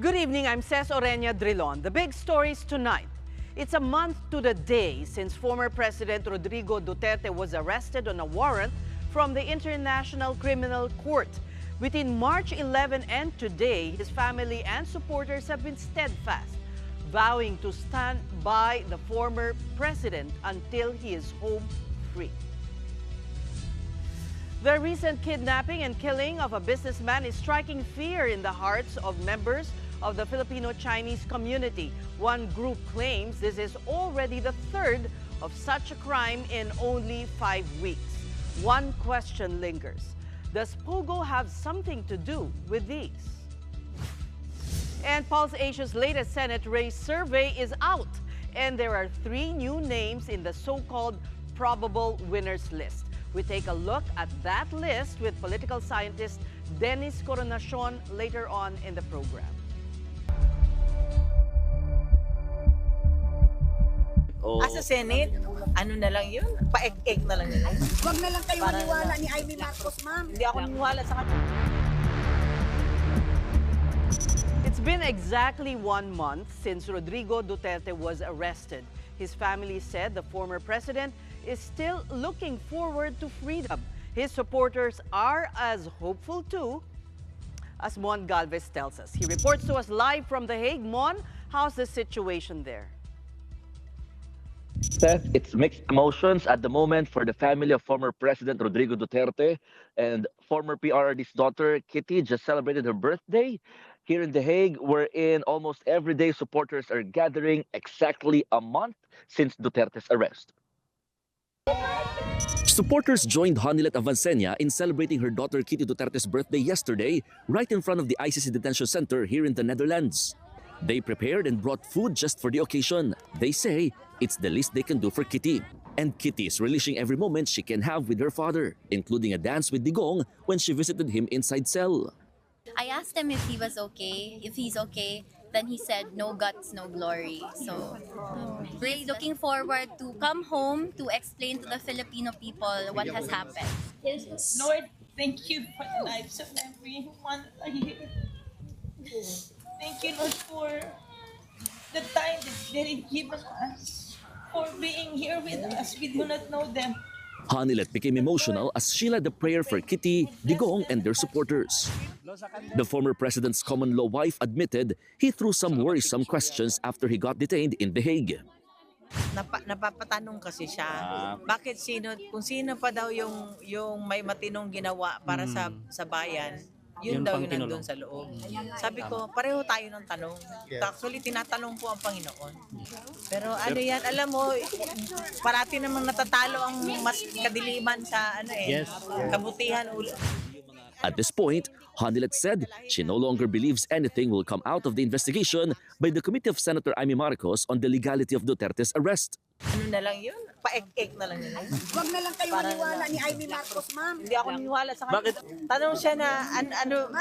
Good evening, I'm Ces Oreña-Drilon. The big stories tonight. It's a month to the day since former President Rodrigo Duterte was arrested on a warrant from the International Criminal Court. Between March 11 and today, his family and supporters have been steadfast, vowing to stand by the former president until he is home free. The recent kidnapping and killing of a businessman is striking fear in the hearts of members of the Filipino-Chinese community. One group claims this is already the third of such a crime in only 5 weeks. One question lingers. Does Pogo have something to do with these? And Pulse Asia's latest Senate race survey is out, and there are 3 new names in the so-called probable winners list. We take a look at that list with political scientist Dennis Coronacion later on in the program. Sa Senate, ano na lang yun? Pa-ek-ek na lang yun. Huwag na lang kayo maniwala ni Amy Marcos, ma'am. Hindi ako maniwala sa kanya. It's been exactly 1 month since Rodrigo Duterte was arrested. His family said the former president is still looking forward to freedom. His supporters are as hopeful too, as Mon Galvez tells us. He reports to us live from The Hague. Mon, how's the situation there? Seth, it's mixed emotions at the moment for the family of former President Rodrigo Duterte, and former PRRD's daughter, Kitty, just celebrated her birthday here in The Hague, wherein almost every day supporters are gathering exactly a month since Duterte's arrest. Supporters joined Honilet Avanceña in celebrating her daughter Kitty Duterte's birthday yesterday, right in front of the ICC detention center here in the Netherlands. They prepared and brought food just for the occasion. They say it's the least they can do for Kitty. And Kitty is relishing every moment she can have with her father, including a dance with Digong when she visited him inside cell. I asked him if he was okay, if he's okay. Then he said, no guts, no glory. So we're looking forward to come home to explain to the Filipino people what has happened. Lord, thank you for the lives of everyone here. Thank you, Lord, for the time that they've given us, for being here with us. We do not know them. Honilet became emotional as she led the prayer for Kitty, Digong, and their supporters. The former president's common-law wife admitted he threw some worrisome questions after he got detained in The Hague. Napapatanong kasi siya, bakit kung sino pa daw yung may matinong ginawa para sa bayan, yun daw yung nandun sa loob. Sabi ko, pareho tayo ng tanong. Actually, tinatanong po ang Panginoon. Pero ano yan, alam mo, parati namang natatalo ang mas kadiliman sa kabutihan. At this point, Honilet said she no longer believes anything will come out of the investigation by the Committee of Senator Amy Marcos on the legality of Duterte's arrest. Ano na lang yun? Pa-ek-ek na lang yun. Huwag na lang kayo maniwala ni Amy Marcos, ma'am. Hindi ako maniwala sa kanya. Bakit? Tanong siya na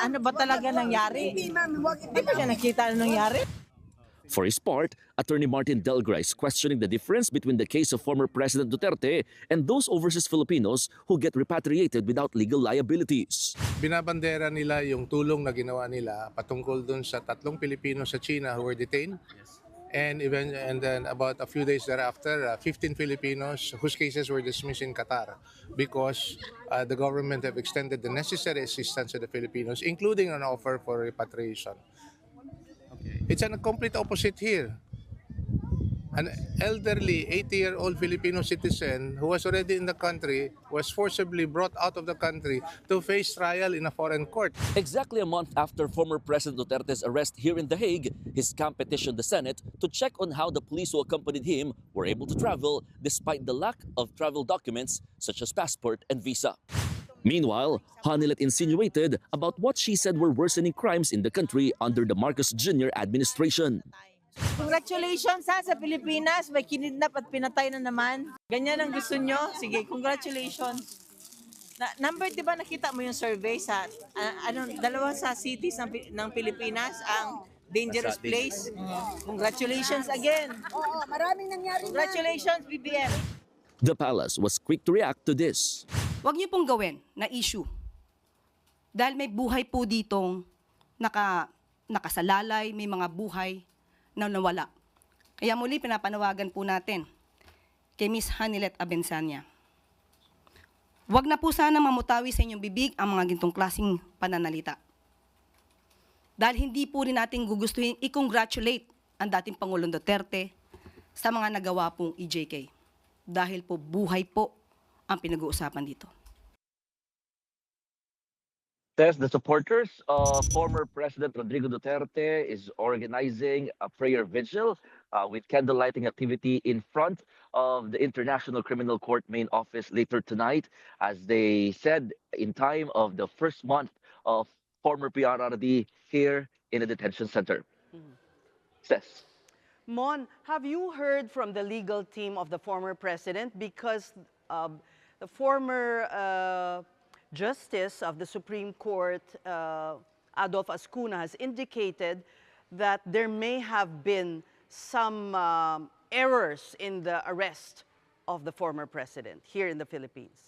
ano ba talaga nangyari? Hindi, ma'am. Hindi ba niya nakita ano nangyari? For his part, Attorney Martin Delgra is questioning the difference between the case of former President Duterte and those overseas Filipinos who get repatriated without legal liabilities. Binabandera nila yung tulong na ginawa nila patungkol dun sa 3 Pilipino sa China who were detained. And then about a few days thereafter, 15 Filipinos whose cases were dismissed in Qatar because the government have extended the necessary assistance to the Filipinos, including an offer for repatriation. It's a complete opposite here. An elderly 80-year-old Filipino citizen who was already in the country was forcibly brought out of the country to face trial in a foreign court. Exactly a month after former President Duterte's arrest here in The Hague, his camp petitioned the Senate to check on how the police who accompanied him were able to travel despite the lack of travel documents such as passport and visa. Meanwhile, Honilet insinuated about what she said were worsening crimes in the country under the Marcos Jr. administration. Congratulations sa Pilipinas, may kinidnap at pinatay na naman. Ganyan ang gusto nyo? Sige, congratulations. Number, di ba nakita mo yung survey sa dalawa sa cities ng Pilipinas ang dangerous place? Congratulations again. Oo, maraming nangyari. Congratulations, BBM. The palace was quick to react to this. Huwag niyo pong gawin na issue. Dahil may buhay po ditong nakasalalay, may mga buhay na nawala. Kaya muli pinapanawagan po natin kay Miss Hanilet Avanceña. Huwag na po sana mamutawi sa inyong bibig ang mga gintong klaseng pananalita. Dahil hindi po rin natin gugustuhin i-congratulate ang dating Pangulong Duterte sa mga nagawa pong EJK. Dahil po buhay po ang pinag-uusapan dito. Says the supporters of former President Rodrigo Duterte is organizing a prayer vigil with candle lighting activity in front of the International Criminal Court main office later tonight, as they said, in time of the first month of former PRRD here in the detention center. Says. Mon, have you heard from the legal team of the former president? Because the former Justice of the Supreme Court, Adolf Ascuna, has indicated that there may have been some errors in the arrest of the former president here in the Philippines.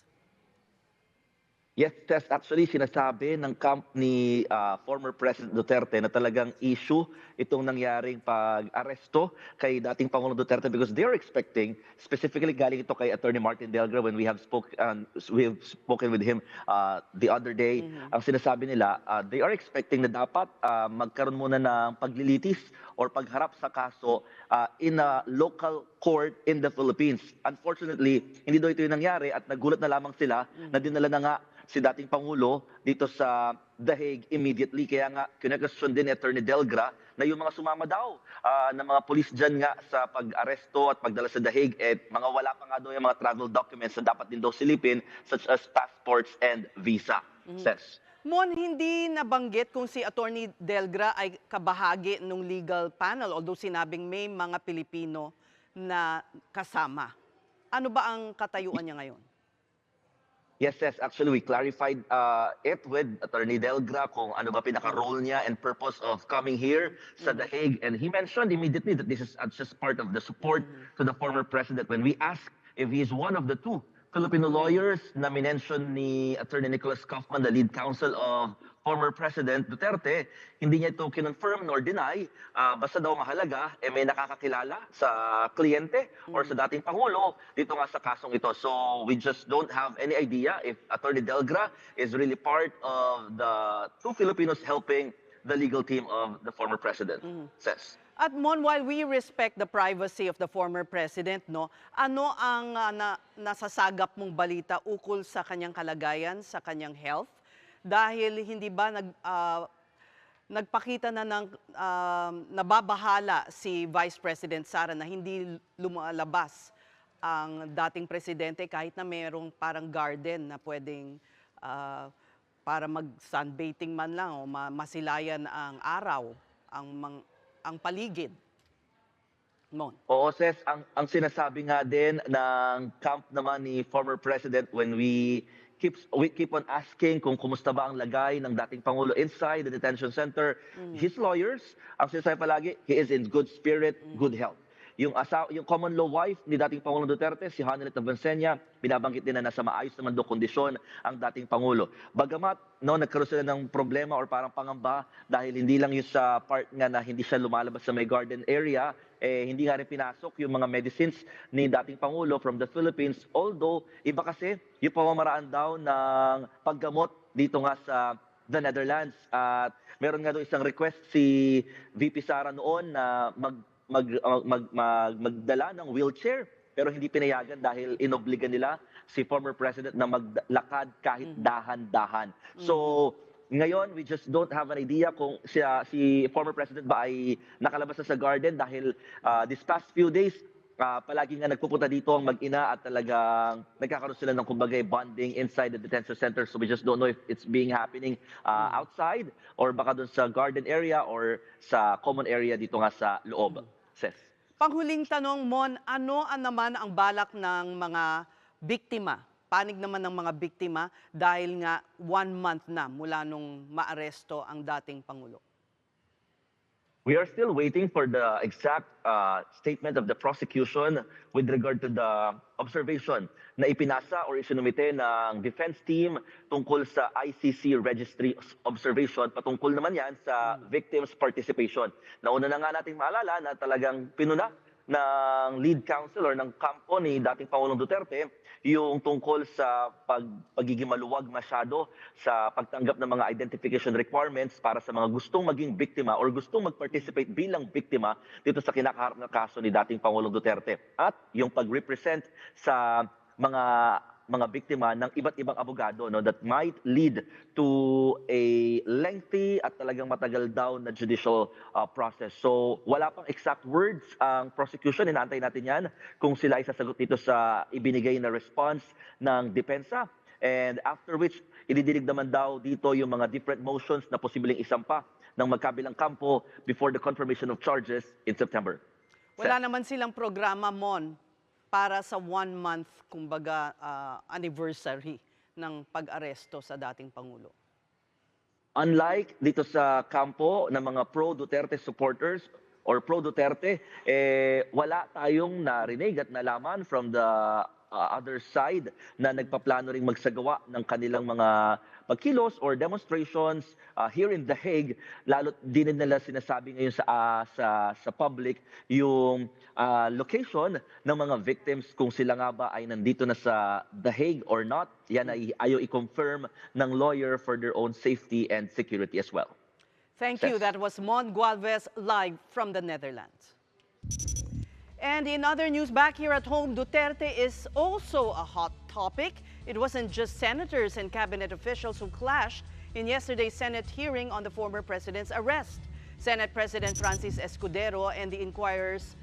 Yes, Tess, actually sinasabi ng camp ni former President Duterte na talagang issue itong nangyaring pag-aresto kay dating Pangulong Duterte, because they are expecting, specifically galing ito kay Attorney Martin Delgra when we have spoken with him the other day. Ang sinasabi nila, they are expecting na dapat magkaroon muna ng paglilitis or pagharap sa kaso in a local court in the Philippines. Unfortunately, hindi daw ito yung nangyari at nagulat na lamang sila na dinala na nga si dating Pangulo dito sa The Hague immediately. Kaya nga, kinakasyon din ni Attorney Delgra na yung mga sumama daw ng mga polis dyan nga sa pag-aresto at pagdala sa The Hague, mga wala pa nga daw yung mga travel documents na dapat din daw silipin, such as passports and visa. Says. Mon, hindi nabanggit kung si Attorney Delgra ay kabahagi ng legal panel, although sinabing may mga Pilipino na kasama. Ano ba ang katayuan niya ngayon? Yes, actually we clarified it with Attorney Delgra kung ano ba pinaka-role niya and purpose of coming here sa The Hague. And he mentioned immediately that this is just part of the support to the former president. When we asked if he is one of the two Filipino lawyers na minention ni Attorney Nicholas Kaufman, the lead counsel of former President Duterte, hindi niya ito kinonfirm nor deny. Basta daw mahalaga, may nakakakilala sa kliyente or sa dating Pangulo dito nga sa kasong ito. So we just don't have any idea if Attorney Delgra is really part of the two Filipinos helping the legal team of the former president, says. At Mon, while we respect the privacy of the former president, ano ang nasasagap mong balita ukol sa kanyang kalagayan, sa kanyang health? Dahil hindi ba nagpakita na ng nababahala si Vice President Sara na hindi lumalabas ang dating presidente kahit na mayroong parang garden na pwedeng para mag-sunbathing man lang o masilayan ang araw, ang paligid. Mon. Oo, Ses, ang sinasabi nga din ng camp naman ni former President when we keep on asking kung kumusta ba ang lagay ng dating Pangulo inside the detention center. His lawyers, ang sinasabi palagi, he is in good spirit, good health. Yung common law wife ni dating Pangulong Duterte, si Hanilet Avanceña, binabanggit din na nasa maayos naman daw kondisyon ang dating Pangulo. Bagamat nagkaroon sila ng problema or parang pangamba dahil hindi lang yung sa part nga na hindi siya lumalabas sa may garden area, hindi nga rin pinasok yung mga medicines ni dating Pangulo from the Philippines. Although, iba kasi yung pamamaraan daw ng paggamot dito nga sa the Netherlands. At meron nga daw isang request si VP Sara noon na magdala ng wheelchair, pero hindi pinayagan dahil inobligan nila si former president na maglakad kahit dahan-dahan. So ngayon, we just don't have an idea kung si former president ba ay nakalabas na sa garden dahil this past few days, palagi nga nagpupunta dito ang mag-ina at talagang nagkakaroon sila ng kumbaga bonding inside the detention center. So we just don't know if it's happening outside or baka doon sa garden area or sa common area dito nga sa loob. Ses. Panghuling tanong, Mon, ano naman ang balak ng mga biktima? Panig naman ng mga biktima dahil nga 1 month na mula nung maaresto ang dating Pangulo? We are still waiting for the exact statement of the prosecution with regard to the observation na ipinasa or isinumite ng defense team tungkol sa ICC registry observation. Patungkol naman yan sa victims' participation. Nauna na nga natin maalala na talagang pinuna ng lead counsel or ng kampo ni dating Pangulong Duterte yung tungkol sa pagiging maluwag masyado sa pagtanggap ng mga identification requirements para sa mga gustong maging biktima or gustong mag-participate bilang biktima dito sa kinakaharap na kaso ni dating Pangulong Duterte. At yung pag-represent sa mga biktima ng iba't ibang abogado that might lead to a lengthy at talagang matagal daw na judicial process. So wala pang exact words ang prosecution, inaantay natin yan kung sila ay sasagot dito sa ibinigay na response ng depensa. And after which, ididinig naman daw dito yung mga different motions na posibleng isampa ng magkabilang kampo before the confirmation of charges in September. Wala naman silang programa, Mon, para sa 1 month, kumbaga, anniversary ng pag-aresto sa dating Pangulo. Unlike dito sa kampo ng mga pro-Duterte supporters or pro-Duterte, wala tayong narinig at nalaman from the other side na nagpaplano ring magsagawa ng kanilang mga pagkilos or demonstrations here in The Hague. Lalo't din nila sinasabi ngayon sa public yung location ng mga victims, kung sila nga ba ay nandito na sa The Hague or not. Yan ay ayaw i-confirm ng lawyer for their own safety and security as well. Thank you. That was Mon Gualvez live from the Netherlands. And in other news back here at home, Duterte is also a hot topic. It wasn't just senators and cabinet officials who clashed in yesterday's Senate hearing on the former president's arrest. Senate President Francis Escudero and the inquiry's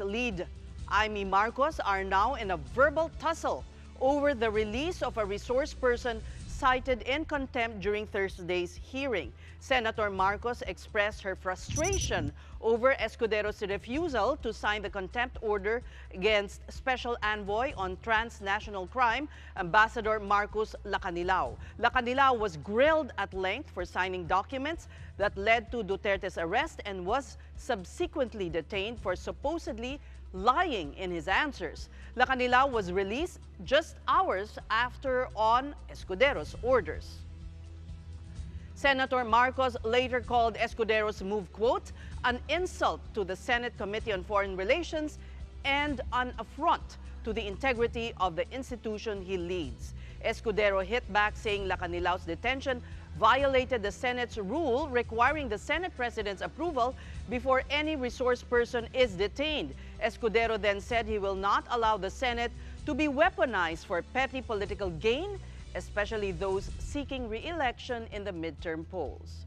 lead, Amy Marcos, are now in a verbal tussle over the release of a resource person cited in contempt during Thursday's hearing. Senator Marcos expressed her frustration over Escudero's refusal to sign the contempt order against Special Envoy on Transnational Crime, Ambassador Marcos Lacanilao. Lacanilao was grilled at length for signing documents that led to Duterte's arrest and was subsequently detained for supposedly lying in his answers. Lacanilao was released just hours after on Escudero's orders. Senator Marcos later called Escudero's move, quote, an insult to the Senate Committee on Foreign Relations and an affront to the integrity of the institution he leads. Escudero hit back, saying Lacanilao's detention violated the Senate's rule requiring the Senate President's approval before any resource person is detained. Escudero then said he will not allow the Senate to be weaponized for petty political gain, especially those seeking re-election in the midterm polls.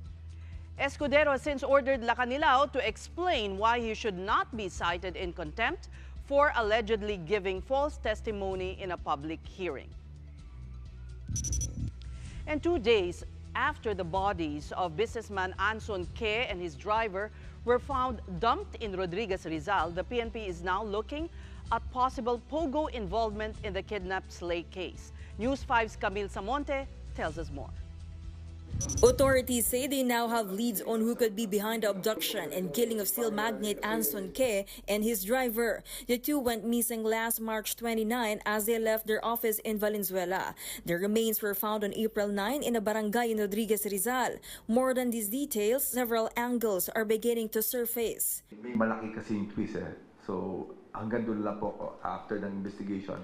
Escudero has since ordered Lacanilao to explain why he should not be cited in contempt for allegedly giving false testimony in a public hearing. And 2 days after the bodies of businessman Anson Ke and his driver were found dumped in Rodriguez, Rizal, the PNP is now looking at possible Pogo involvement in the kidnap slay case. News 5's Camille Samonte tells us more. Authorities say they now have leads on who could be behind the abduction and killing of steel magnate Anson Ke and his driver. The two went missing last March 29 as they left their office in Valenzuela. Their remains were found on April 9 in a barangay in Rodriguez, Rizal. More than these details, several angles are beginning to surface. Malaki kasi yung twist So hanggang doon lang po after the investigation.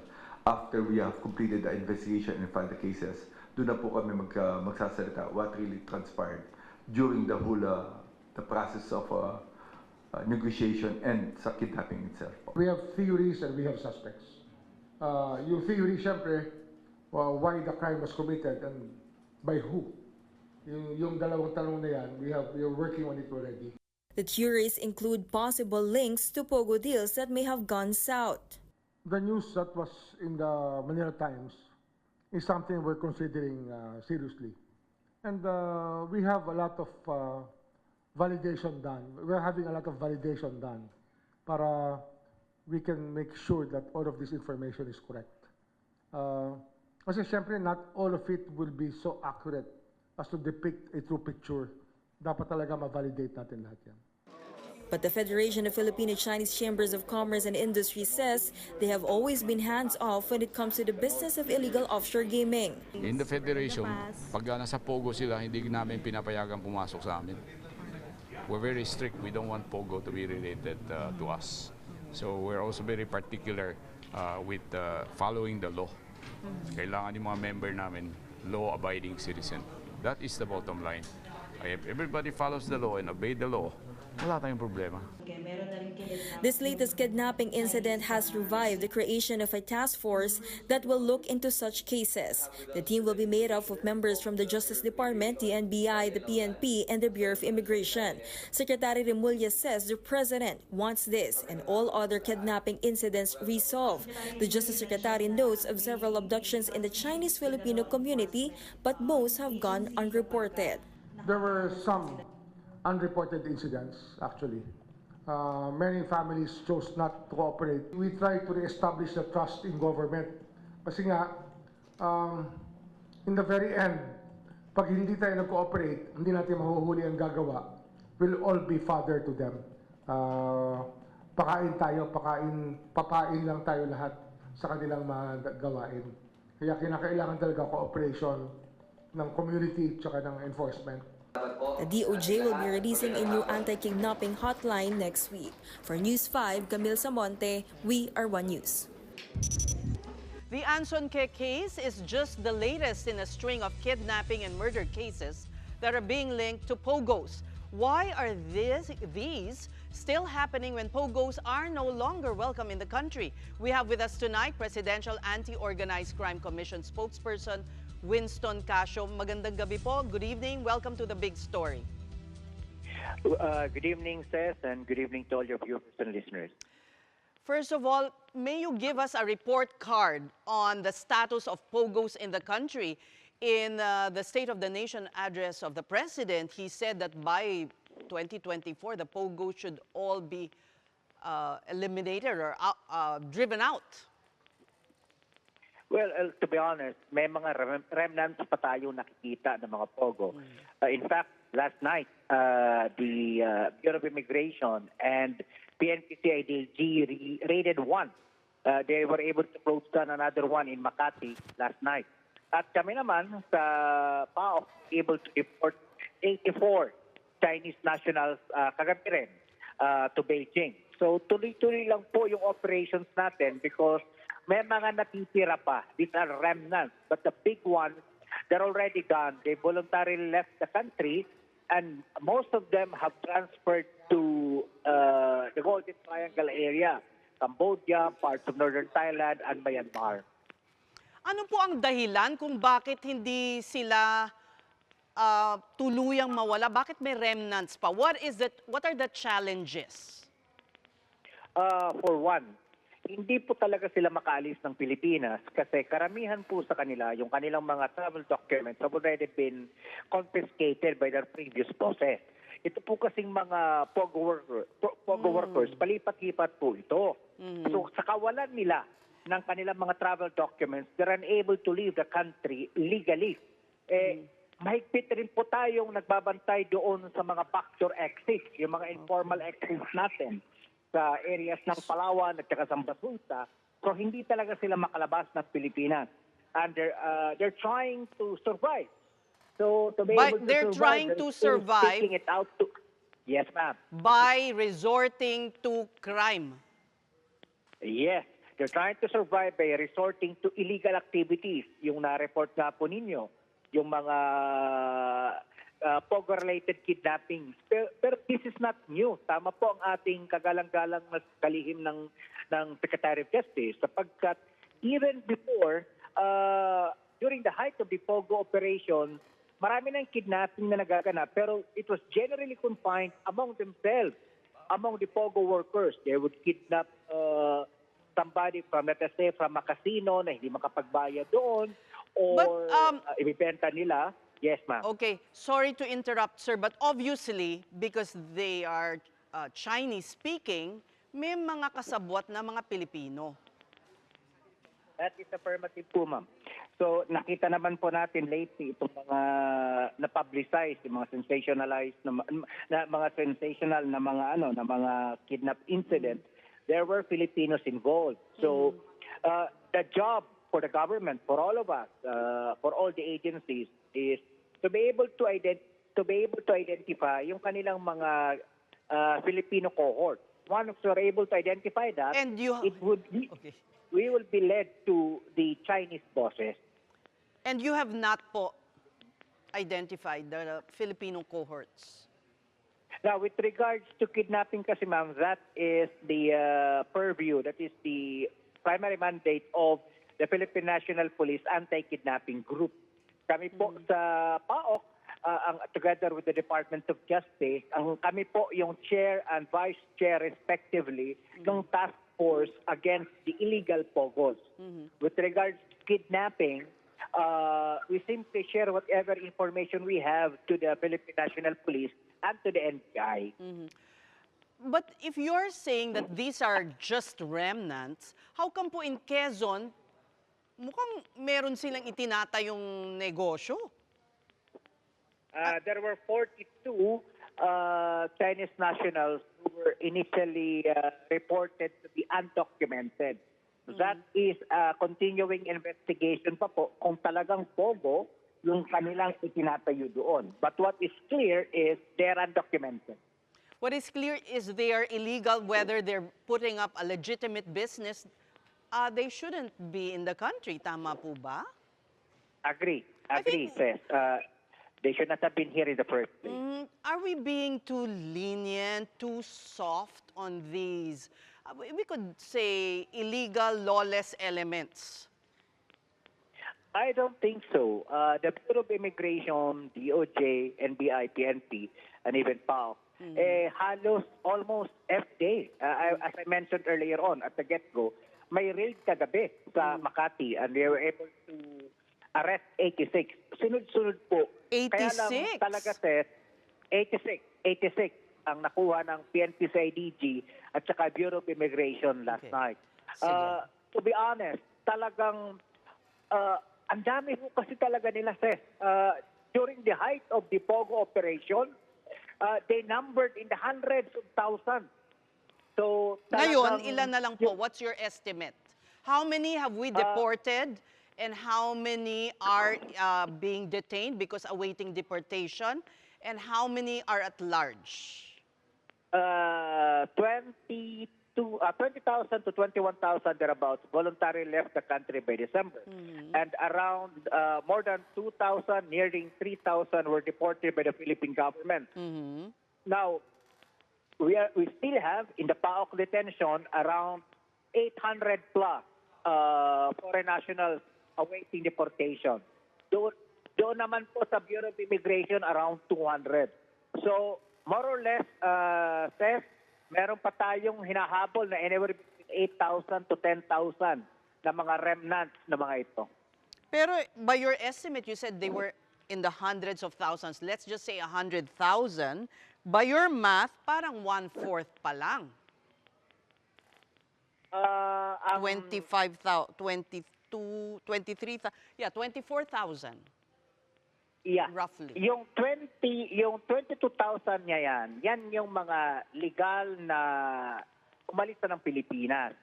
After we have completed the investigation and filed the cases, doon na po kami magsasalita what really transpired during the whole the process of negotiation and sa kidnapping itself. We have theories and we have suspects. Yung theory, syempre, why the crime was committed and by who. Yung dalawang tanong na yan, we are working on it already. The theories include possible links to Pogo deals that may have gone south. The news that was in the Manila Times is something we're considering seriously. And we have a lot of validation done. We're having a lot of validation done para we can make sure that all of this information is correct. Kasi syempre not all of it will be so accurate as to depict a true picture dapat talaga ma-validate natin lahat yan. But the Federation of Filipino-Chinese Chambers of Commerce and Industry says they have always been hands-off when it comes to the business of illegal offshore gaming. In the Federation, pag nasa Pogo sila, hindi namin pinapayagan pumasok sa amin. We're very strict. We don't want Pogo to be related to us. So we're also very particular with following the law. Kailangan yung mga member namin, law-abiding citizen. That is the bottom line. If everybody follows the law and obey the law, wala tayong problema. This latest kidnapping incident has revived the creation of a task force that will look into such cases. The team will be made up of members from the Justice Department, the NBI, the PNP, and the Bureau of Immigration. Secretary Remulla says the President wants this and all other kidnapping incidents resolved. The Justice Secretary notes of several abductions in the Chinese-Filipino community, but most have gone unreported. There were some unreported incidents, actually. Many families chose not to cooperate. We try to reestablish the trust in government. Kasi nga, in the very end, pag hindi tayo nag-cooperate, hindi natin mahuhuli ang gagawa, we'll all be father to them. Pakain tayo, papain lang tayo lahat sa kanilang mga gawain. Kaya kinakailangan talaga cooperation ng community at ng enforcement. The DOJ will be releasing a new anti-kidnapping hotline next week. For News 5, Camille Samonte, We Are One News. The Avanceña case is just the latest in a string of kidnapping and murder cases that are being linked to pogos. Why are these still happening when pogos are no longer welcome in the country? We have with us tonight Presidential Anti-Organized Crime Commission spokesperson Winston Casio. Magandang gabi po. Good evening. Welcome to the Big Story. Good evening, Ces, and good evening to all your viewers and listeners. First of all, may you give us a report card on the status of pogos in the country? In the State of the Nation address of the President, he said that by 2024, the pogos should all be eliminated or driven out. Well, to be honest, may mga remnants pa tayo nakikita ng mga pogo. In fact, last night, the Bureau of Immigration and PNP-CIDG raided one. They were able to close down another one in Makati last night. At kami naman sa PAOK able to deport 84 Chinese nationals kagabi rin to Beijing. So tuloy-tuloy lang po yung operations natin because may mga natitira pa. These are remnants. But the big ones, they're already gone. They voluntarily left the country and most of them have transferred to the Golden Triangle area, Cambodia, parts of northern Thailand, and Myanmar. Ano po ang dahilan kung bakit hindi sila tuluyang mawala? Bakit may remnants pa? What are the challenges? For one, hindi po talaga sila makaalis ng Pilipinas kasi karamihan po sa kanila, yung kanilang mga travel documents have already been confiscated by their previous bosses. Ito po kasing mga pogo workers, palipat-lipat po ito. So sa kawalan nila ng kanilang mga travel documents, they're unable to leave the country legally. Mahigpit rin po tayong nagbabantay doon sa mga backdoor exits, yung mga informal exits natin sa areas ng Palawan at saka sa Basunta. So hindi talaga sila makalabas ng Pilipinas. And they're trying to survive. So to be able to they're survive, trying to survive taking it out to, yes, ma'am. By resorting to crime. Yes. They're trying to survive by resorting to illegal activities. Yung na-report nga po ninyo, yung mga pogo-related kidnappings. Pero this is not new. Tama po ang ating kagalang-galang na kalihim ng Secretary of Justice sapagkat even before, during the height of the pogo operation, marami ng kidnapping na nagaganap pero it was generally confined among themselves, among the pogo workers. They would kidnap somebody from, let's say, from a casino na hindi makapagbayad doon or ibibenta nila. Yes, ma'am. Okay, sorry to interrupt, sir, but obviously, because they are Chinese-speaking, may mga kasabwat na mga Pilipino. That is affirmative po, ma'am. So nakita naman po natin lately itong mga na-publicize, yung mga sensationalized na mga sensational na mga kidnap incident. There were Filipinos involved. So the job for the government, for all of us, for all the agencies, is to be able to identify yung kanilang mga Filipino cohort. Once we're able to identify that, we will be led to the Chinese bosses. And you have not po identified the Filipino cohorts? Now, with regards to kidnapping kasi, ma'am, that is the purview, that is the primary mandate of the Philippine National Police Anti-Kidnapping Group. Kami po sa PAOK, together with the Department of Justice, kami po yung chair and vice chair respectively ng task force against the illegal pogos. With regards to kidnapping, we simply share whatever information we have to the Philippine National Police and to the NBI. But if you're saying that these are just remnants, how come po in Quezon, mukhang meron silang itinatayong negosyo? There were 42 Chinese nationals who were initially reported to be undocumented. That is a continuing investigation pa po kung talagang pogo yung kanilang itinatayo doon. But what is clear is they're undocumented. What is clear is they are illegal, whether they're putting up a legitimate business. They shouldn't be in the country. Tama po ba? Agree, Ces. They should not have been here in the first place. Are we being too lenient, too soft on these, we could say, illegal, lawless elements? I don't think so. The Bureau of Immigration, DOJ, NBI, PNP, and even PAO, halos almost every day. As I mentioned earlier on at the get-go, may raid kagabi sa Makati, and they were able to arrest 86. Sunod-sunod po. 86? Kaya lang talaga, Seth, 86 ang nakuha ng PNP sa IDG at saka Bureau of Immigration last night. To be honest, talagang ang dami po kasi talaga nila, Seth. During the height of the POGO operation, they numbered in the hundreds of thousands. So, ngayon, ilan na lang po? What's your estimate? How many have we deported and how many are being detained because awaiting deportation? And how many are at large? 20,000 to 21,000 thereabouts voluntarily left the country by December. And around more than 2,000, nearing 3,000 were deported by the Philippine government. Now, we still have in the PAOK detention around 800 plus foreign nationals awaiting deportation. Doon naman po sa Bureau of Immigration around 200. So, more or less, Seth, meron pa tayong hinahabol na anywhere between 8,000 to 10,000 na mga remnants na mga ito. Pero by your estimate, you said they were in the hundreds of thousands. Let's just say 100,000. By your math, parang 1/4 pa lang. 25,000, 22, 23,000, 24,000. Yeah. Roughly. Yung 22,000 niya yan yung mga legal na umalis na ng Pilipinas.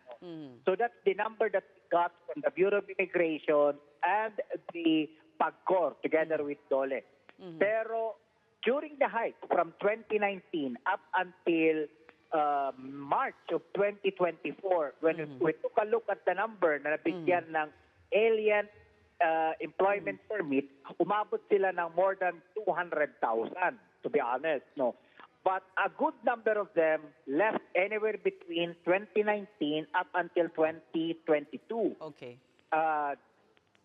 So that's the number that we got from the Bureau of Immigration and the PAGCOR together with DOLE. Pero during the height from 2019 up until March of 2024, when we took a look at the number na nabigyan ng alien employment permit, umabot sila ng more than 200,000, to be honest, no. But a good number of them left anywhere between 2019 up until 2022. Okay.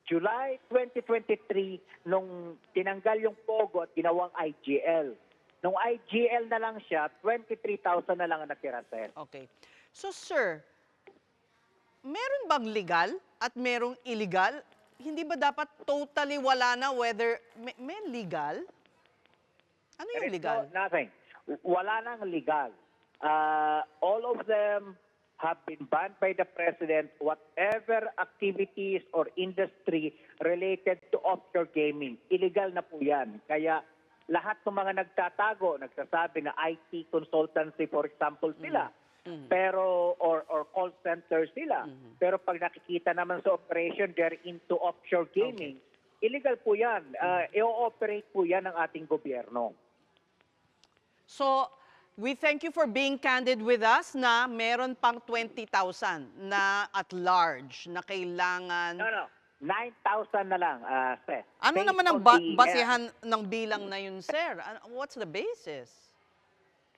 July 2023, nung tinanggal yung POGO at ginawang IGL. Nung IGL na lang siya, 23,000 na lang ang natira, sir. Okay. So, sir, meron bang legal at merong illegal? Hindi ba dapat totally wala na whether may legal? Ano yung legal? No, nothing. Wala nang legal. All of them have been banned by the President whatever activities or industry related to offshore gaming. Illegal na po yan. Kaya lahat ng mga nagtatago, nagsasabi na IT consultancy, for example, sila. Pero or call center sila. Pero pag nakikita naman sa operation, they're into offshore gaming. Illegal po yan. I-ooperate po yan ng ating gobyerno. So, we thank you for being candid with us na meron pang 20,000 na at large na kailangan... No. 9,000 na lang, Seth. Ano Based naman ang on the, basehan ng bilang na yun, sir? What's the basis?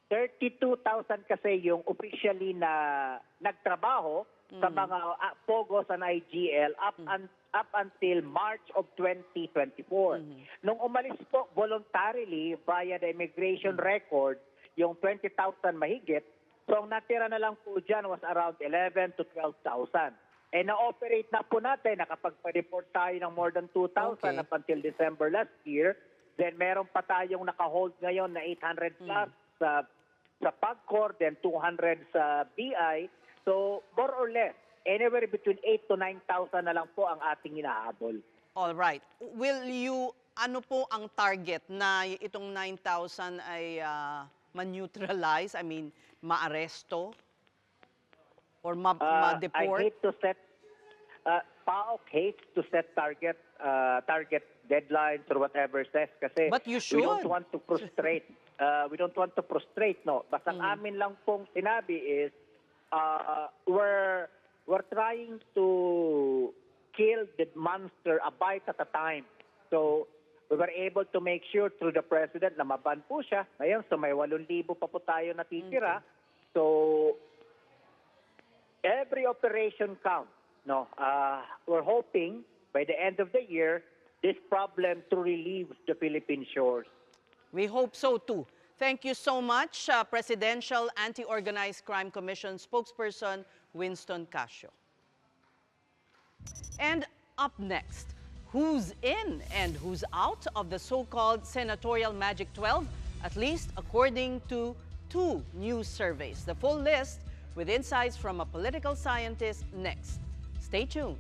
32,000 kasi yung officially na nagtrabaho sa mga POGOs and IGL up until March of 2024. Nung umalis po voluntarily via the immigration record, yung 20,000 mahigit, so ang natira na lang po dyan was around 11 to 12,000. Na-operate na po natin, nakapagpa-report tayo ng more than 2,000 up until December last year. Then meron pa tayong naka-hold ngayon na 800 plus sa PAGCOR, then 200 sa BI. So more or less, anywhere between 8 to 9,000 na lang po ang ating hinahabol. All right. Will you, ano po ang target na itong 9,000 ay ma-neutralize? I mean, ma-aresto? Or ma-deport? I hate to set, PAOK hates to set target deadlines or whatever says kasi But you should. we don't want to frustrate. No? Basta ang amin lang pong sinabi is we're trying to kill the monster a bite at a time. So we were able to make sure through the President na maban po siya. Ngayon, so may 8,000 pa po tayo natitira. So every operation counts. No, we're hoping by the end of the year, this problem truly leaves the Philippine shores. We hope so too. Thank you so much, Presidential Anti-Organized Crime Commission spokesperson Winston Casio. And up next, who's in and who's out of the so-called senatorial Magic 12, at least according to 2 new surveys. The full list with insights from a political scientist next. Stay tuned.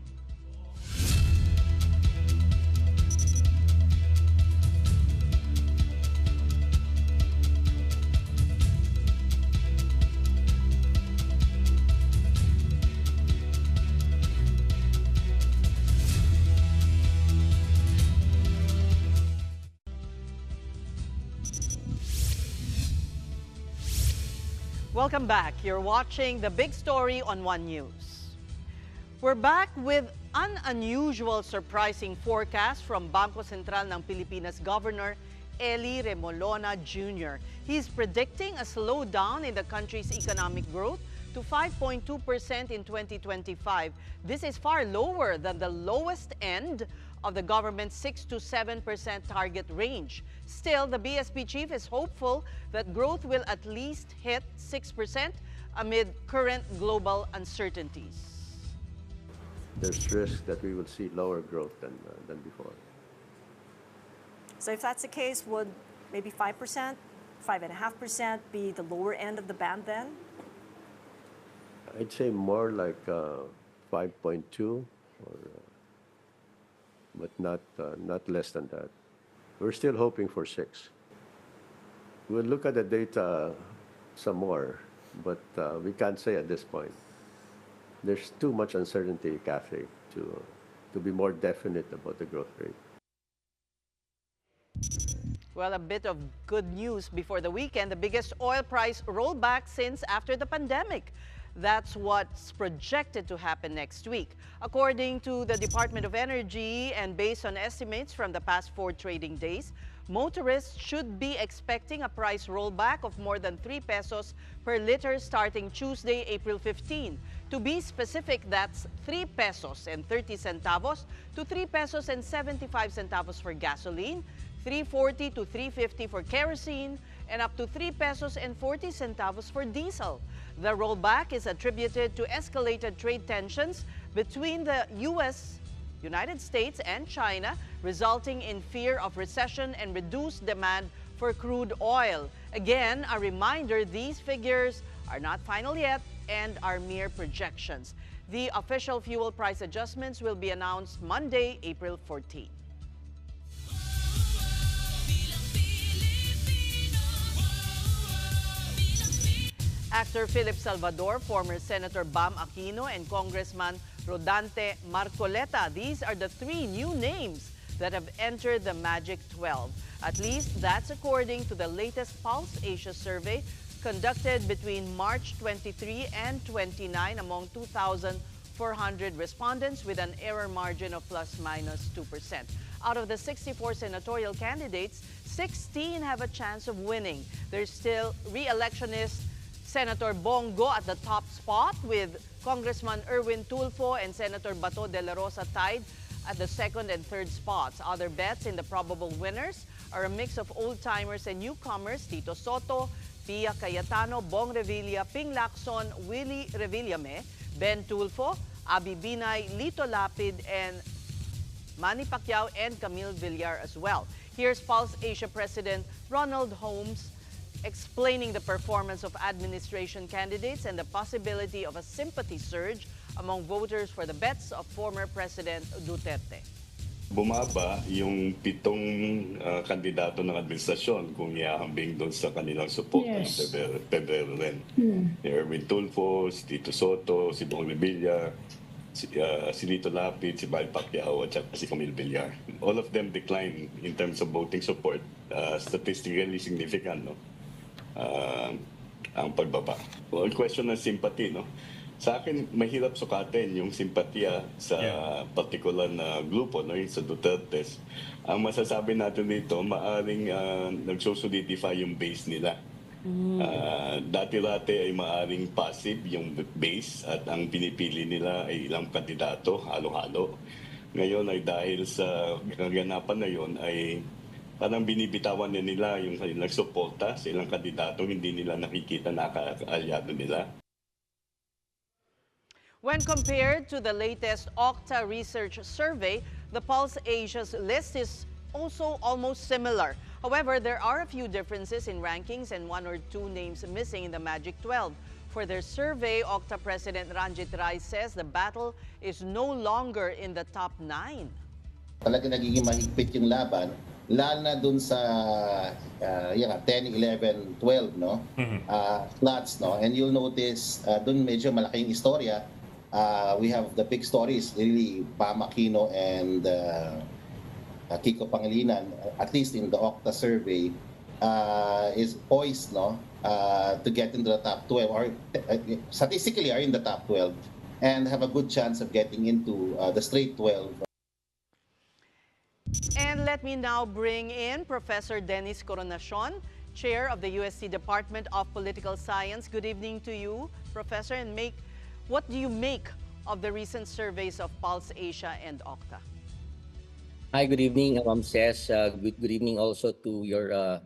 Welcome back. You're watching The Big Story on One News. We're back with an unusual, surprising forecast from Bangko Sentral ng Pilipinas Governor Eli Remolona Jr. He's predicting a slowdown in the country's economic growth to 5.2% in 2025. This is far lower than the lowest end of the government's 6 to 7% target range. Still, the BSP chief is hopeful that growth will at least hit 6% amid current global uncertainties. There's risk that we will see lower growth than before. So if that's the case, would maybe 5%, 5.5% be the lower end of the band then? I'd say more like 5.2, but not less than that. We're still hoping for 6. We'll look at the data some more, but we can't say at this point. There's too much uncertainty, Kathy, to be more definite about the growth rate. Well, a bit of good news before the weekend. The biggest oil price rollback since after the pandemic. That's what's projected to happen next week. According to the Department of Energy and based on estimates from the past 4 trading days, motorists should be expecting a price rollback of more than 3 pesos per liter starting Tuesday, April 15. To be specific, that's 3 pesos and 30 centavos to 3 pesos and 75 centavos for gasoline, 3.40 to 3.50 for kerosene, and up to 3 pesos and 40 centavos for diesel. The rollback is attributed to escalated trade tensions between the United States and China, resulting in fear of recession and reduced demand for crude oil. Again, a reminder, these figures are not final yet. and are mere projections. The official fuel price adjustments will be announced Monday, April 14. Actor Philip Salvador, former Senator Bam Aquino, and Congressman Rodante Marcoleta. These are the three new names that have entered the Magic 12. At least that's according to the latest Pulse Asia survey conducted between March 23 and 29 among 2,400 respondents with an error margin of plus minus 2%. Out of the 64 senatorial candidates, 16 have a chance of winning. There's still re-electionist Senator Bongo at the top spot, with Congressman Erwin Tulfo and Senator Bato de la Rosa tied at the second and third spots. Other bets in the probable winners are a mix of old-timers and newcomers: Tito Soto, Pia Cayetano, Bong Revilla, Ping Lacson, Willie Revillame, Ben Tulfo, Abi Binay, Lito Lapid, and Manny Pacquiao and Camille Villar as well. Here's Pulse Asia President Ronald Holmes explaining the performance of administration candidates and the possibility of a sympathy surge among voters for the bets of former President Duterte. Bumaba yung 7 kandidato ng administrasyon kung iahambing doon sa kanilang support ng Pebrero rin. Erwin Tulfo, si Tito Soto, si Bong Revilla, si Lito Lapid, si Manny Pacquiao, at si Camille Villar. All of them declined in terms of voting support, statistically significant, no? Ang pagbaba. Well, question ng sympathy, no? Sa akin, mahirap sukatin yung simpatya sa particular na grupo, no? Yung sa Duterte. Ang masasabi natin dito, maaring nagsusolidify yung base nila. Dati-dati ay maaring passive yung base at ang pinipili nila ay ilang kandidato, halo-halo. Ngayon ay dahil sa kaganapan na yun ay parang binibitawan na nila yung kanilang suporta sa ilang kandidato, hindi nila nakikita na kaalyado nila. When compared to the latest Okta research survey, the Pulse Asia's list is also almost similar. However, there are a few differences in rankings and 1 or 2 names missing in the Magic 12. For their survey, Okta President Ranjit Rai says the battle is no longer in the top 9. Talaga nagiging mahigpit yung laban, lalo na dun sa 10, 11, 12, no? Slots, no? And you'll notice dun medyo malaking istorya. We have the big stories, really, Bam Aquino and Kiko Pangilinan, at least in the Okta survey, is poised, no, to get into the top 12, or statistically are in the top 12, and have a good chance of getting into the straight 12. And let me now bring in Professor Dennis Coronacion, Chair of the USC Department of Political Science. Good evening to you, Professor, and what do you make of the recent surveys of Pulse Asia and Okta? Hi, good evening, Ces. Good evening also to your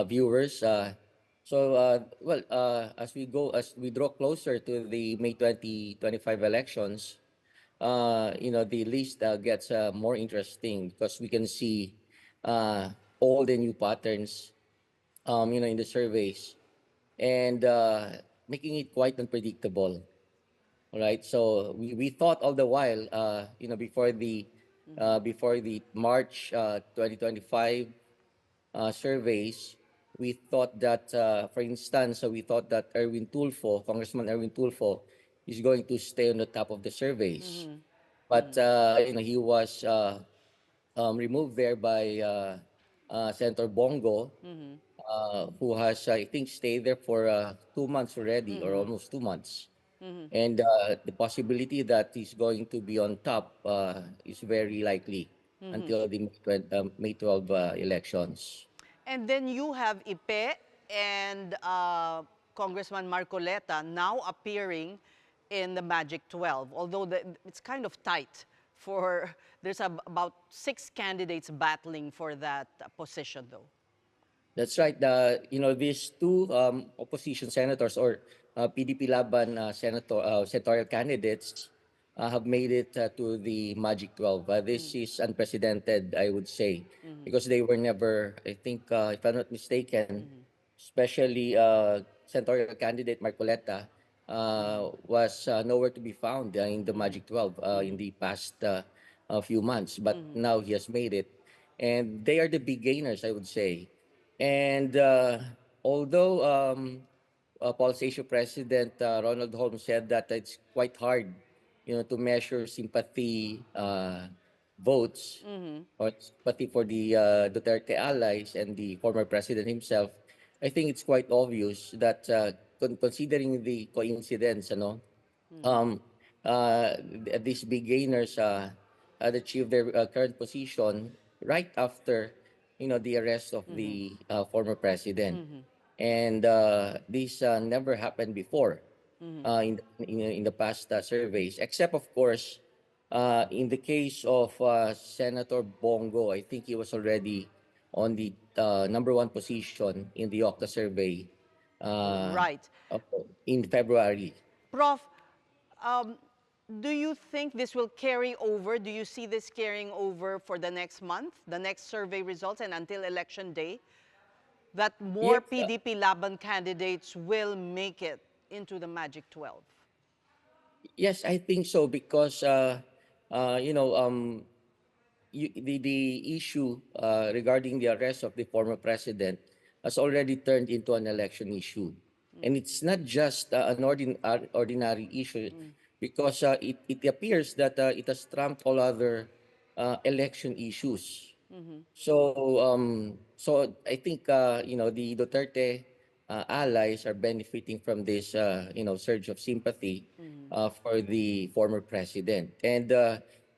viewers. As we draw closer to the May 2025 elections, the list gets more interesting because we can see old and new patterns, in the surveys, and making it quite unpredictable. All right, so we thought all the while, before the March 2025 surveys, we thought that, for instance, we thought that Congressman Erwin Tulfo, is going to stay on the top of the surveys. But he was removed there by Senator Bongo, who has, I think, stayed there for 2 months already, or almost 2 months. And the possibility that he's going to be on top is very likely until the May 12 elections. And then you have Ipe and Congressman Marcoleta now appearing in the Magic 12, although it's kind of tight. There's about 6 candidates battling for that position, though. That's right. These 2 opposition senators, or PDP Laban senatorial candidates, have made it to the Magic 12. This is unprecedented, I would say, because they were never, I think, if I'm not mistaken, especially senatorial candidate Marcoleta was nowhere to be found in the Magic 12 in the past few months, but now he has made it. And they are the big gainers, I would say. And although Paul's Asia President Ronald Holmes said that it's quite hard, to measure sympathy votes or sympathy for the Duterte allies and the former president himself, I think it's quite obvious that considering the coincidence, these big gainers had achieved their current position right after, the arrest of the former president. And this never happened before in the past surveys, except of course in the case of Senator Bongo. I think he was already on the number one position in the Octa survey Right. in February. Prof, do you think this will carry over? Do you see this carrying over for the next month, the next survey results, and until election day? That more PDP Laban candidates will make it into the Magic 12? Yes, I think so because the issue regarding the arrest of the former president has already turned into an election issue, and it's not just an ordinary issue because it appears that it has trumped all other election issues. So I think the Duterte allies are benefiting from this surge of sympathy for the former president. And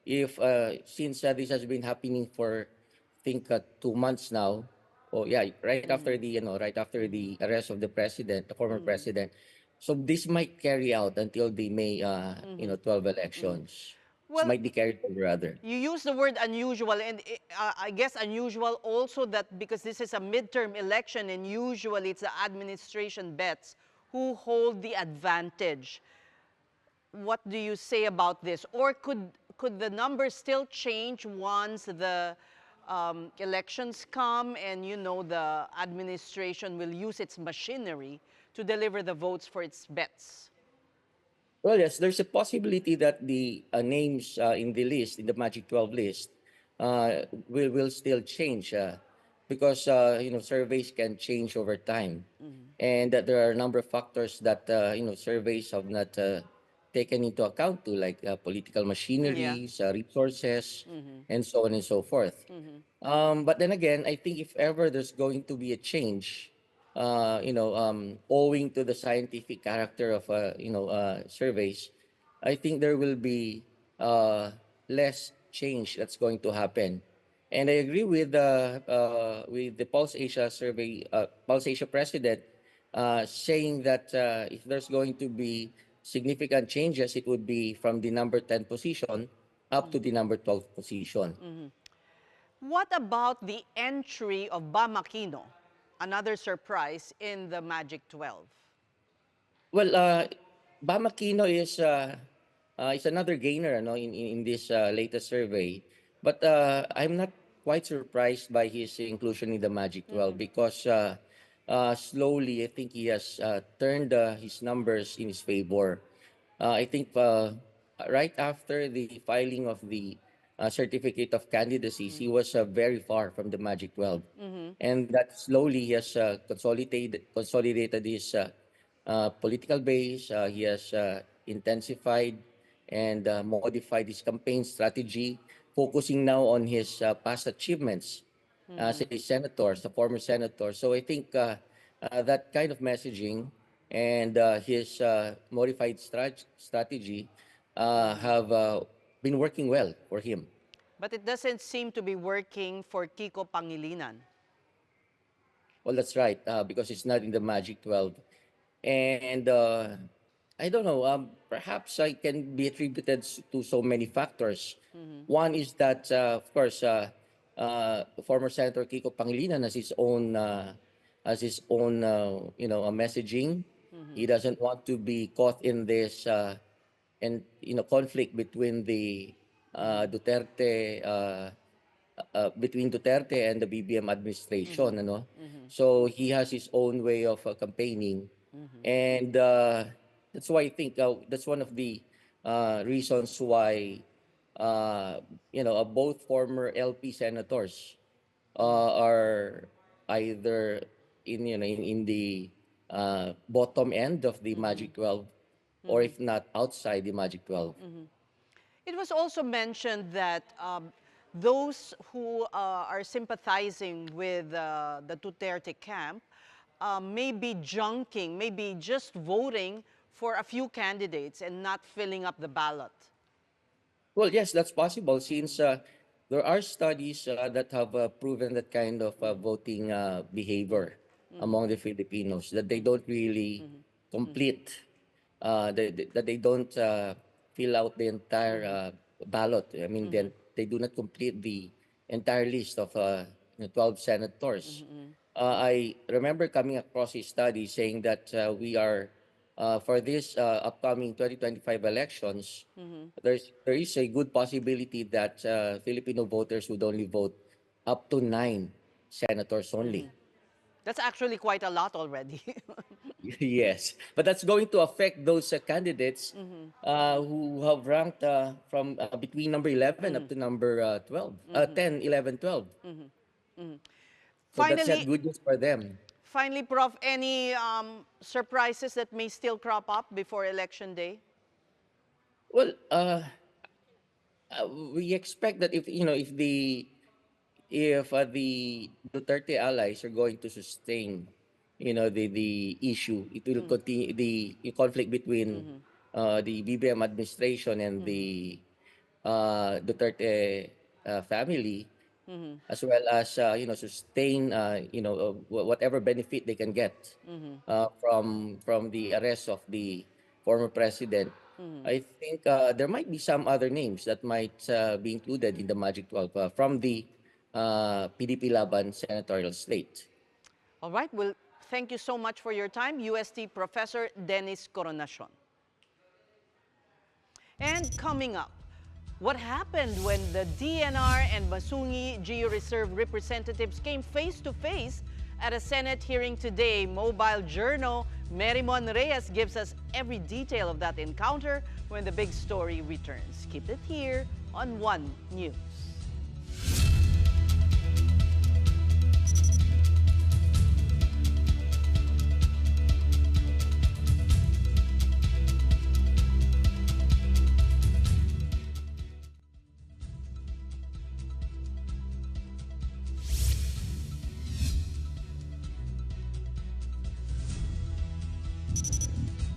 if since this has been happening for I think 2 months now, right after the arrest of the president, the former president. So this might carry out until the May 12 elections. Well, it might be carried over rather. You use the word unusual, and I guess unusual also that because this is a midterm election and usually it's the administration bets who hold the advantage. What do you say about this? Or could the numbers still change once the elections come and the administration will use its machinery to deliver the votes for its bets? Well, yes, there's a possibility that the names in the list, in the Magic 12 list, will still change because surveys can change over time, and that there are a number of factors that surveys have not taken into account to, like political machineries, resources, and so on and so forth. But then again, I think if ever there's going to be a change, owing to the scientific character of surveys, I think there will be less change that's going to happen. And I agree with the Pulse Asia survey, Pulse Asia president, saying that if there's going to be significant changes, it would be from the number 10 position up to the number 12 position. What about the entry of Bam Aquino, another surprise in the Magic 12? Well, Bam Aquino is another gainer in this latest survey. But I'm not quite surprised by his inclusion in the Magic 12 because slowly I think he has turned his numbers in his favor. I think right after the filing of the certificate of candidacies, he was very far from the Magic 12. And that slowly he has consolidated his political base. He has intensified and modified his campaign strategy, focusing now on his past achievements as a senator, as a former senator. So I think that kind of messaging and his modified strategy have been working well for him. But it doesn't seem to be working for Kiko Pangilinan. Well, that's right, because it's not in the Magic 12. And I don't know, perhaps I can be attributed to so many factors. One is that, of course, former Senator Kiko Pangilinan has his own messaging. He doesn't want to be caught in this conflict between the Duterte and the BBM administration. So he has his own way of campaigning, And that's why I think that's one of the reasons why both former LP senators are either in the bottom end of the Magic 12, or if not outside the Magic 12. It was also mentioned that those who are sympathizing with the Duterte camp may be junking, maybe just voting for a few candidates and not filling up the ballot. Well, yes, that's possible, since there are studies that have proven that kind of voting behavior among the Filipinos, that they don't really complete, that they don't fill out the entire ballot. I mean, they do not complete the entire list of 12 senators. I remember coming across a study saying that we are, for this upcoming 2025 elections, there is a good possibility that Filipino voters would only vote up to 9 senators only. That's actually quite a lot already. Yes, but that's going to affect those candidates who have ranked from between number 11 up to number 12, 10, 11, 12. So that's not good news for them. Finally, Prof, any surprises that may still crop up before Election Day? Well, we expect that if the Duterte allies are going to sustain, the issue, it will continue the conflict between the BBM administration and the Duterte family, as well as sustain whatever benefit they can get from the arrest of the former president. I think there might be some other names that might be included in the Magic 12 from the PDP Laban senatorial slate. All right. Well, thank you so much for your time, UST Professor Dennis Coronacion. And coming up, what happened when the DNR and Masungi Geo Reserve representatives came face-to-face at a Senate hearing today? Mobile journal Merimon Reyes gives us every detail of that encounter when the big story returns. Keep it here on One News.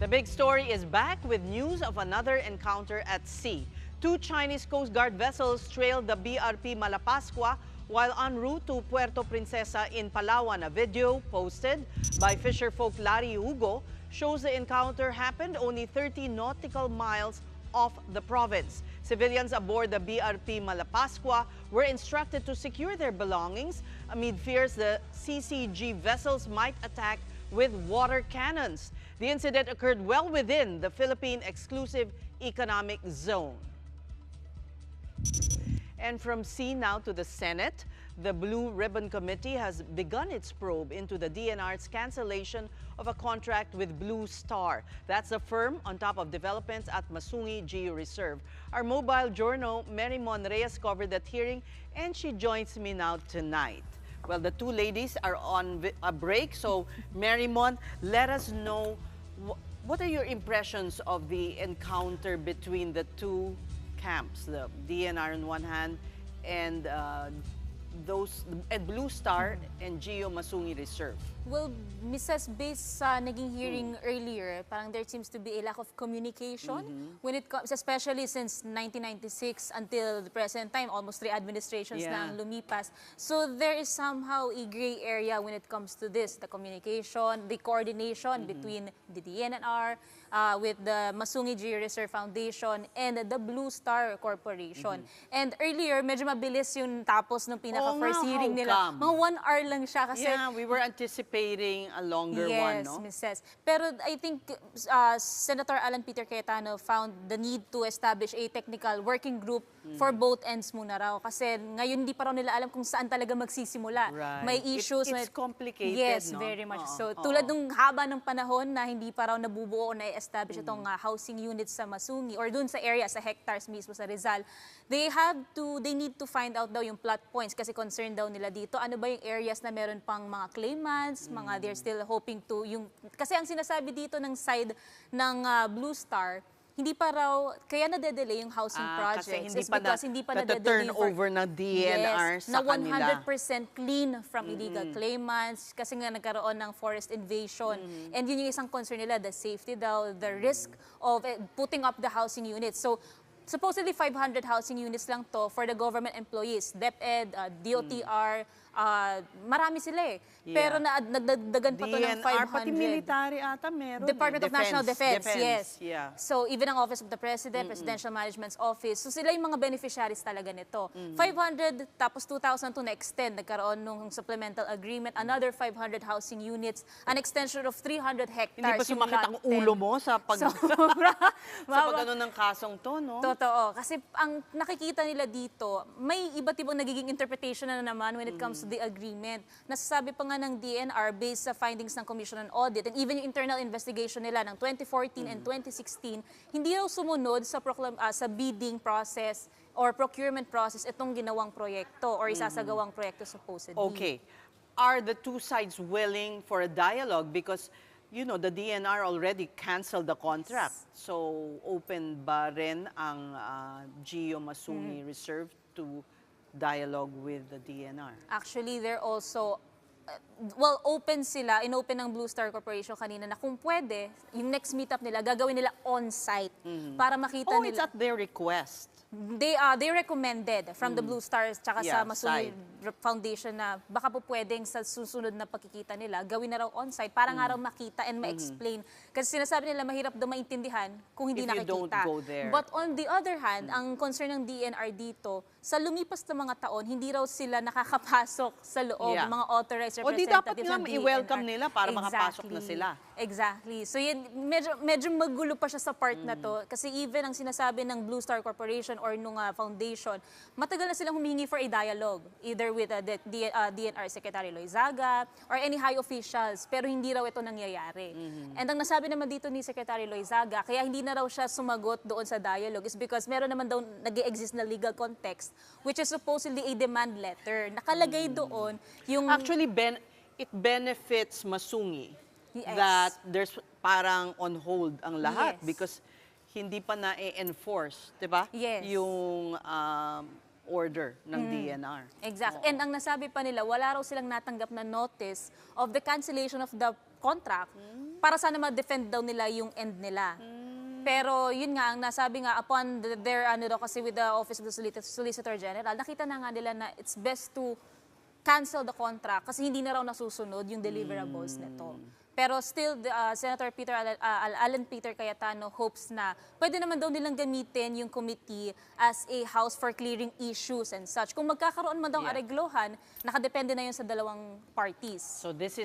The big story is back with news of another encounter at sea. 2 Chinese Coast Guard vessels trailed the BRP Malapascua while en route to Puerto Princesa in Palawan. A video posted by fisherfolk Larry Hugo shows the encounter happened only 30 nautical miles off the province. Civilians aboard the BRP Malapascua were instructed to secure their belongings amid fears the CCG vessels might attack with water cannons. The incident occurred well within the Philippine Exclusive Economic Zone. And from sea now to the Senate, the Blue Ribbon Committee has begun its probe into the DNR's cancellation of a contract with Blue Star. That's the firm on top of developments at Masungi Geo Reserve. Our mobile journal, Merimon Reyes, covered that hearing, and she joins me now tonight. Well, the 2 ladies are on a break, so Merimon, let us know what are your impressions of the encounter between the 2 camps, the DNR on one hand and Blue Star and Geo Masungi Reserve? Well, Mrs. based sa naging hearing earlier, parang there seems to be a lack of communication when it comes, especially since 1996 until the present time, almost 3 administrations na ang lumipas. So there is somehow a gray area when it comes to this, the communication, the coordination between the DNR, with the Masungi Geo Reserve Foundation and the Blue Star Corporation. And earlier, medyo mabilis yung tapos ng pinaka-first hearing nila. Mga 1 hour lang siya kasi... Yeah, we were anticipating anticipating a longer one, no? Yes, Mrs. Pero I think Senator Alan Peter Cayetano found the need to establish a technical working group for both ends muna raw. Kasi ngayon hindi pa raw nila alam kung saan talaga magsisimula. Right. May issues. It's complicated, yes, no? very much. Oo, So tulad nung haba ng panahon na hindi pa raw nabubuo o na-establish itong housing units sa Masungi or dun sa area, sa hectares mismo sa Rizal, they need to find out daw yung plot points kasi concerned daw nila dito. Ano ba yung areas na meron pang mga claimants, they're still hoping to, kasi ang sinasabi dito ng side ng Blue Star, hindi pa raw, kaya nade-delay yung housing projects. Kasi hindi pa na-turnover ng DNR sa kanila. Na 100% clean from illegal claimants kasi nga nagkaroon ng forest invasion. And yun yung isang concern nila, the safety daw, the risk of putting up the housing units. So, supposedly 500 housing units lang to for the government employees, DepEd, DOTR, marami sila eh. Pero nagdagdagan pa to ng 500. Pati military ata meron. Department of National Defense, yes. Yeah. So even ang Office of the President, Presidential Management's Office, so sila yung mga beneficiaries talaga nito. 500, tapos 2,000 to na-extend. Nagkaroon nung supplemental agreement, another 500 housing units, an extension of 300 hectares. Hindi pa sumakit ang ulo mo sa pag-ano ng kasong to, no? Totoo. Kasi ang nakikita nila dito, may iba't ibang nagiging interpretation na naman when it comes to the agreement. Nasasabi pa nga ng DNR based sa findings ng Commission on Audit and even yung internal investigation nila ng 2014 and 2016, hindi raw sumunod sa bidding process or procurement process itong ginawang proyekto or isasagawang proyekto supposedly. Okay. Are the two sides willing for a dialogue? Because, you know, the DNR already canceled the contract. So, open ba rin ang Gio Masungi Reserve to dialogue with the DNR? Actually, they're also, open sila, inopen ng Blue Star Corporation kanina na kung pwede, yung next meetup nila, gagawin nila on-site para makita nila. It's at their request. They recommended from the Blue Stars tsaka sa Masungi Foundation na baka po pwedeng sa susunod na pagkikita nila, gawin na raw on-site para nga raw makita and ma-explain. Kasi sinasabi nila mahirap daw maintindihan kung hindi nakikita. Don't go there. But on the other hand, ang concern ng DNR dito, sa lumipas na mga taon, hindi raw sila nakakapasok sa loob, mga authorized representatives dapat nga i-welcome nila para makapasok na sila. Exactly. So yun, medyo magulo pa siya sa part na to. Kasi even ang sinasabi ng Blue Star Corporation or nung foundation, matagal na silang humingi for a dialogue, either with the DNR Secretary Loizaga or any high officials, pero hindi raw ito nangyayari. And ang nasabi naman dito ni Secretary Loizaga, kaya hindi na raw siya sumagot doon sa dialogue is because meron naman daw nag-exist na legal context, which is supposedly a demand letter. Nakalagay doon yung... Actually, it benefits Masungi that there's parang on hold ang lahat because hindi pa na-enforce, di ba? Yes. Yung order ng DNR. Exactly. And ang nasabi pa nila, wala raw silang natanggap na notice of the cancellation of the contract para sana ma-defend daw nila yung end nila. Pero yun nga, ang nasabi nga, upon their, kasi with the Office of the Solicitor General, nakita na nga nila na it's best to cancel the contract kasi hindi na raw nasusunod yung deliverables nito. Pero still, Senator Alan Peter Cayetano hopes na pwede naman daw nilang gamitin yung committee as a house for clearing issues and such. Kung magkakaroon man daw areglohan, nakadepende na yun sa dalawang parties. So this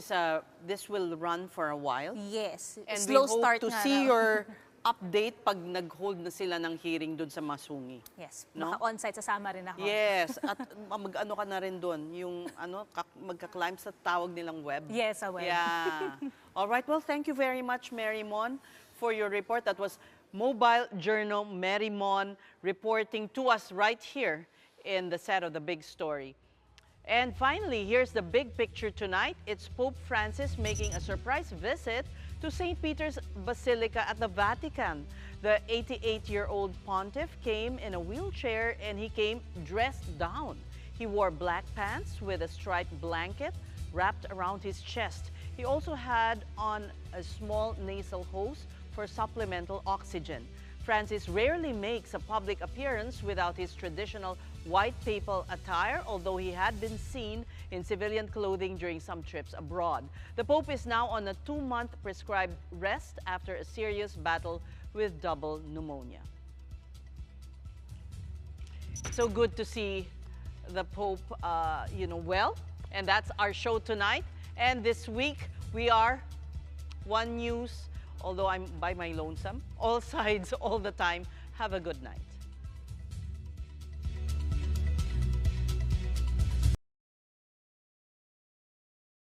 will run for a while? Yes. And slow we hope start to see your update pag nag-hold na sila ng hearing doon sa Masungi. Yes, maka-onsite, sasama rin ako. Yes, at mag-ano ka na rin doon, yung magka-climb sa tawag nilang web. Yes, a web. Yeah. All right, well, thank you very much, Mary Mon, for your report. That was Mobile Journal Mary Mon reporting to us right here in the set of the Big Story. And finally, here's the big picture tonight. It's Pope Francis making a surprise visit to St. Peter's Basilica at the Vatican. The 88-year-old pontiff came in a wheelchair and he came dressed down. He wore black pants with a striped blanket wrapped around his chest. He also had on a small nasal hose for supplemental oxygen. Francis rarely makes a public appearance without his traditional white papal attire, although he had been seen in civilian clothing during some trips abroad. The Pope is now on a 2-month prescribed rest after a serious battle with double pneumonia. So good to see the Pope, well, and that's our show tonight. And this week, we are One News. Although I'm by my lonesome, all sides, all the time. Have a good night.